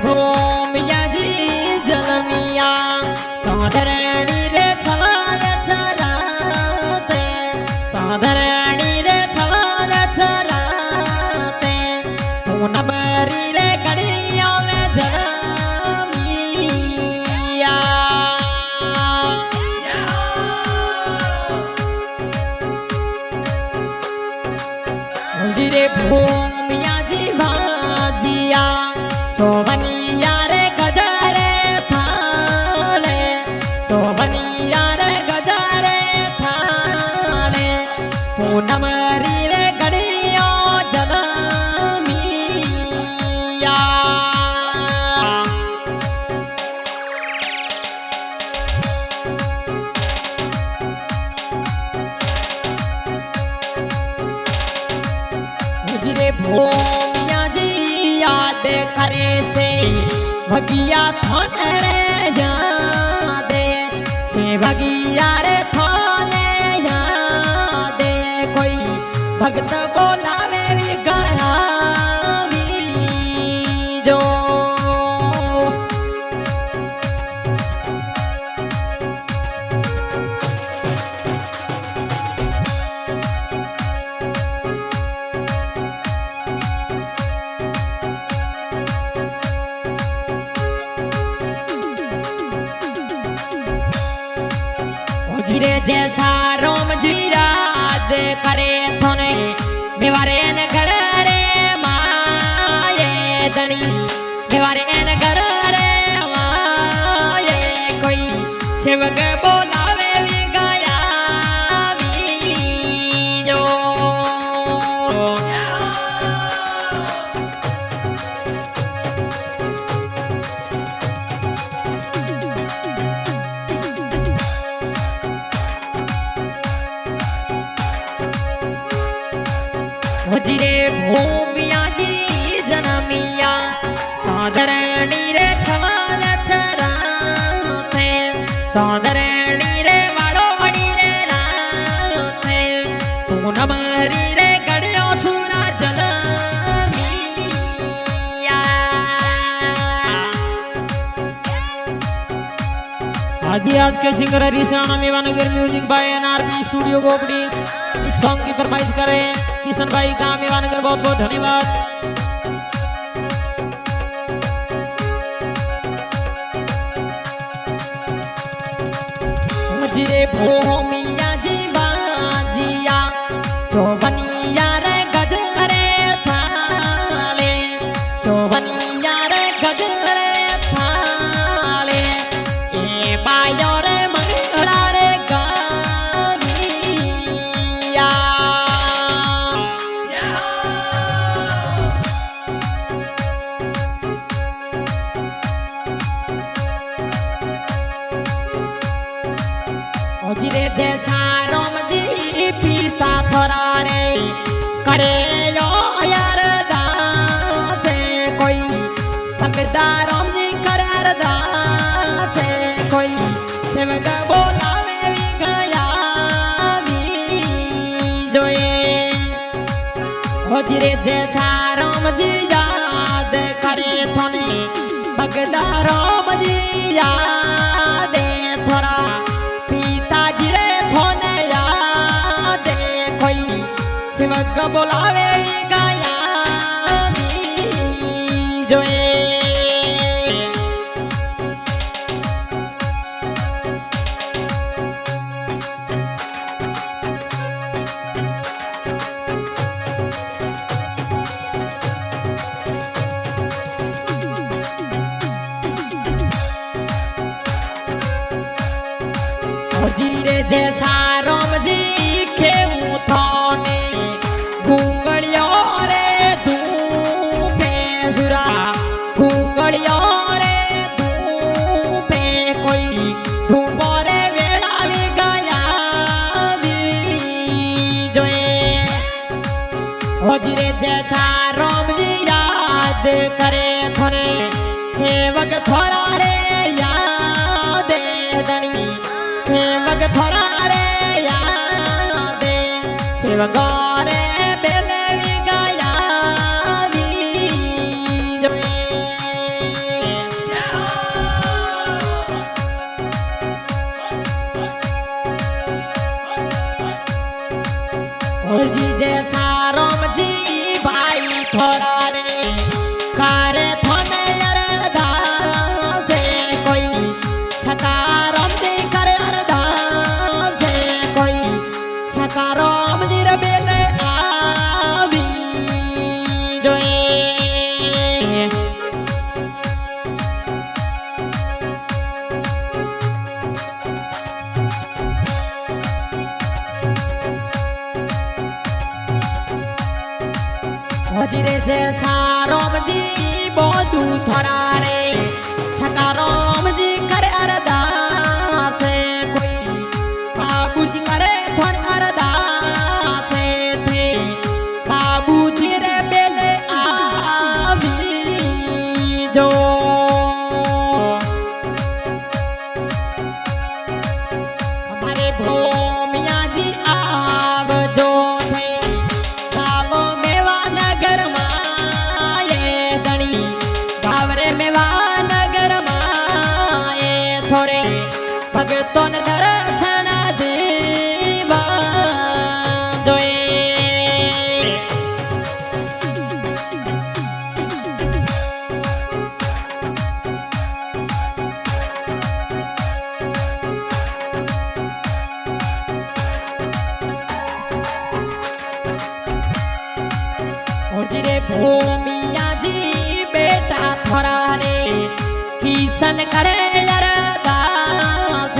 भूमिया जी जलमिया साधरणी रे छवाद छराते साधरणी रे छवाद छराते पूनमरी रे गड़िया में जलमिया रे भूमिया जी बाजिया चौबनिया रे गजरे थाले चौबनिया रे गजरे थाले पूनमरी रे गड़िया जलमिया रे भूमिया जी याद करे से भगिया थाने रे यादे से भगिया रे थाने यादे कोई भक्त बोलावे भी गया भी जो धीरे जैसा रोम जी याद करे थोने दीवारे न घर रे माये दनी दीवारे न घर रे माये कोई शिवक बोलावे भी गया भी जो रे भूमिया जी जनमिया साधरणी रे छवाद छराते साधरणी रे वाड़ोवणी रे राते पूनमरी रे गड़ियो छुरा जलमिया आज के singer Harish Rana Mewanagar music by NRB studio Gopadi इस सॉन्ग की फरमाइश करें किशन भाई का मेवानगर बहुत बहुत धन्यवाद। रे भूमिया जी बाजिया चौबनिया रे गजरे थाले चौबनिया रे गजरे थाले ए बायो रे मंगला रे गानिया रे जैसा रोम जी पीता थोड़ा रे करे लो यार दाचे कोई भगदा रोम जी कर दाचे कोई शिवक बोलावे भी गया भी जोए हो रे जैसा रोम जी याद करे थोने भगदा रोम जी याद थोड़ा शिवक बोलावे गया जोए धीरे जैसा रोम जी खेऊ थाने फूंगड़ियों रे धूपे सुरा फूंगड़ियों रे धूपे कोई धूपो रे वेला भी गया भी जोए हो धीरे जैसा रोम जी याद करे थोड़े सेवक थोड़ा रे याद दनी सेवक थोड़ा रे याद सेवक रे बेले भी गया भी जे सारोम जी बोदू थोड़ा रे सकारोम जी करे अरदास कोई बाबू जी करे थोड़ा अरदास थे बाबू जी रे बेले आवी जो हमारे भूमिया जी आव जो थे सावो मेवा नगर माए दणी गावरे मेवा नगर माए थोड़े भगतों ने दर्शन देवा जोए रे भूमिया जी बेटा थोड़ा रे किसन करे अरदास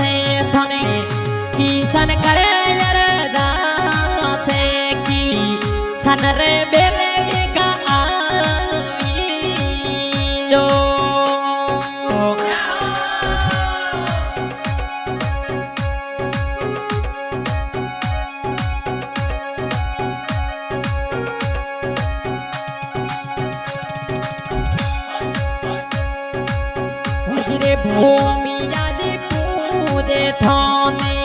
थने किसन करे अरदास की सन रे बेले विगा आवी जो रे भूमिया जी पूजे थाने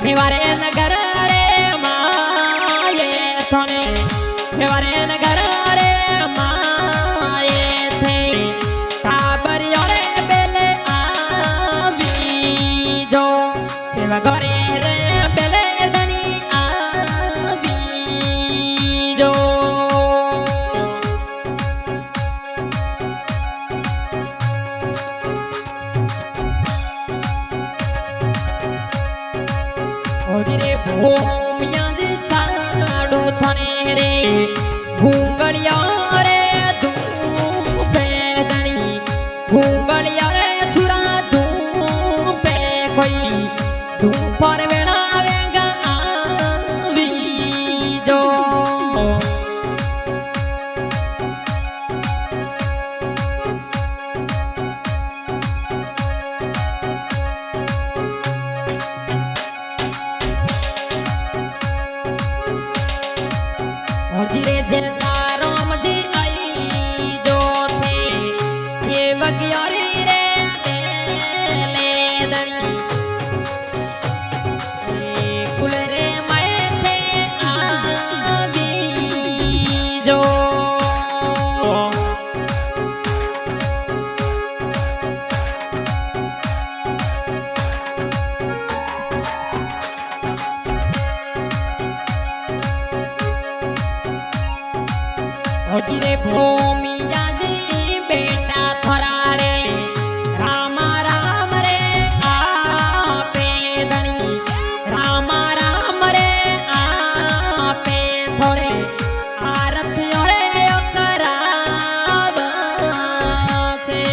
मेवारे नगर रे माए थाने मेवारे नगर रे माए थे काबर रे बेले आवी जो सेवा करे रे बेले दनी आवी जो रे भूमिया जी साडू थने रे भूंगलिया रे धूपे दणी भूंगलिया रे छुरा धूपे कोई धूप पर बेड़ावेगा आवी जो रे जे सारोम जी आई जो थे सेवक यारी रे ले दनी कुल रे मैं थे आवी जो रे भूमिया जी बेटा थोड़ा रे रामा राम रे आपे दणी रामा राम रे आपे थोड़े आरती रे कराव से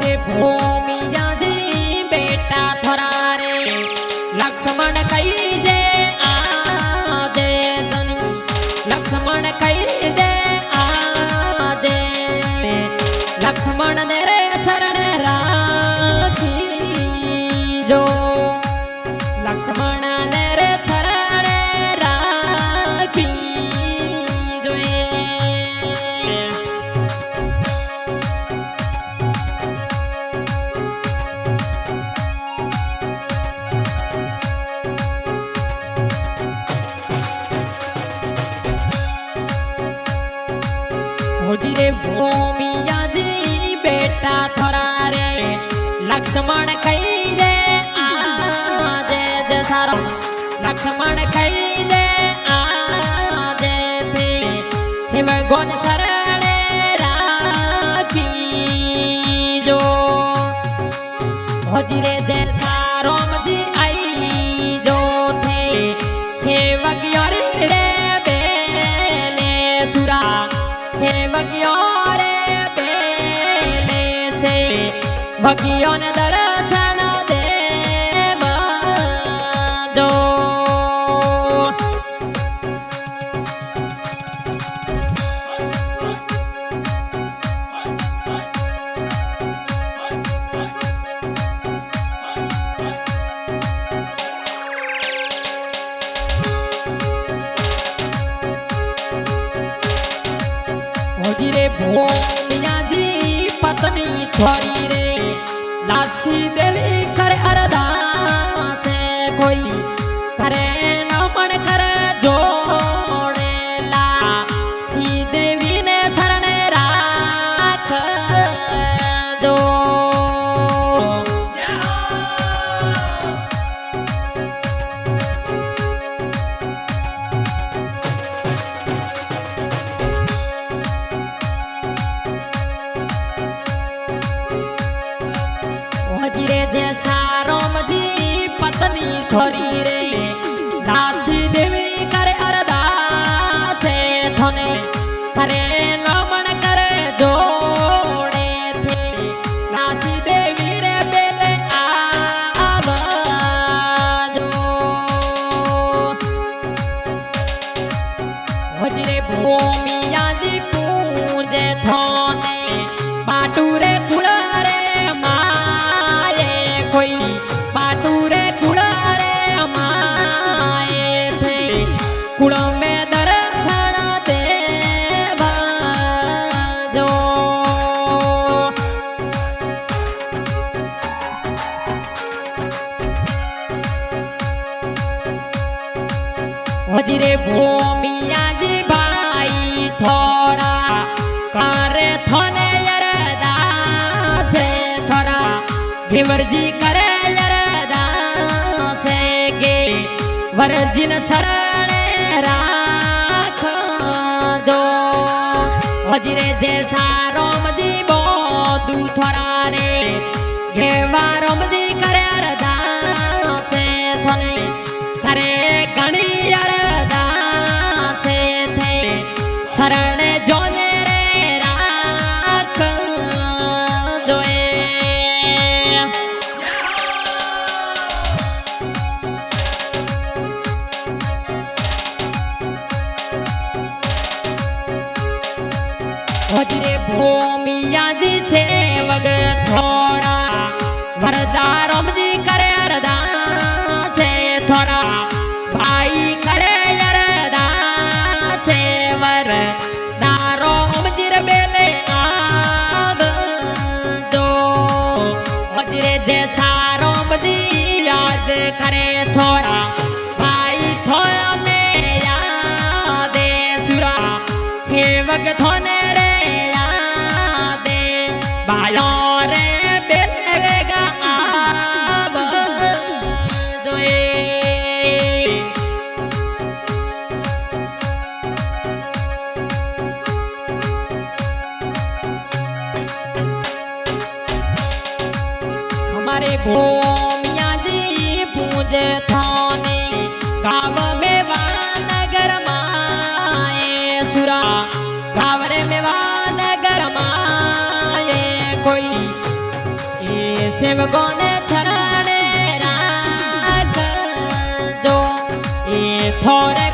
रे भूमिया जी बेटा थोड़ा रे लक्ष्मण कई दे आ दे दनी लक्ष्मण कई दे आ दे लक्ष्मण ने रे शरण राखी जो लक्ष्मण ने रे शरण राखी जो रे भूमिया जी बेटा थोड़ा रे लक्ष्मण कई दे आ दे जे सारो लक्ष्मण कई दे आ दे थे शिव गुण शरण राखी जो रे जे सारोम जी आई जो थे सेवक रे बेले सुरा रे बेले छे भगियों ने दर्शन देव दो रे भूमिया जी पत्नी थोड़ी रे लासी देवी करे अरदास कोई करे नमन करे जोड़े लासी देवी ने शरण राख दो रे जैसा राम जी पत्नी थोड़ी रे लासी देवी करे अरदास थोने करे नमन करे जोड़े थे लासी देवी रे बेले आवाजो रे भूमिया जी पूजे थोने पाटू रे कुल रे पाटूरे कुड़ारे माए थे कुड़ में दर्शन देवा जो रे भूमिया जी भाई थोड़ा करे थोने यरदास थोड़ा घेवर जी करे वरजिन शरण राख दो हजरे जैसा राम जी बोदू थोड़ा रे घेवा राम जी करे अरदास थने करे गणी अरदास थे शरण जोने रे राख दोए रे भूमिया जी छे वग थोड़ा वरदारम जी करे अरदास थोड़ा भाई करे अरदास वरदारम जी रे बेले आब दो रे जैसा राम जी याद करे थोड़ा भाई थोड़ा ने याद सुरा सेवक थोने रे बेलेगा आब दोए हमारे भूमिया जी पूजे थाने गाँव में वानगर माए सुरा गावरे में वानगर माए कोई सेवकों ने शरण राख दो थोड़े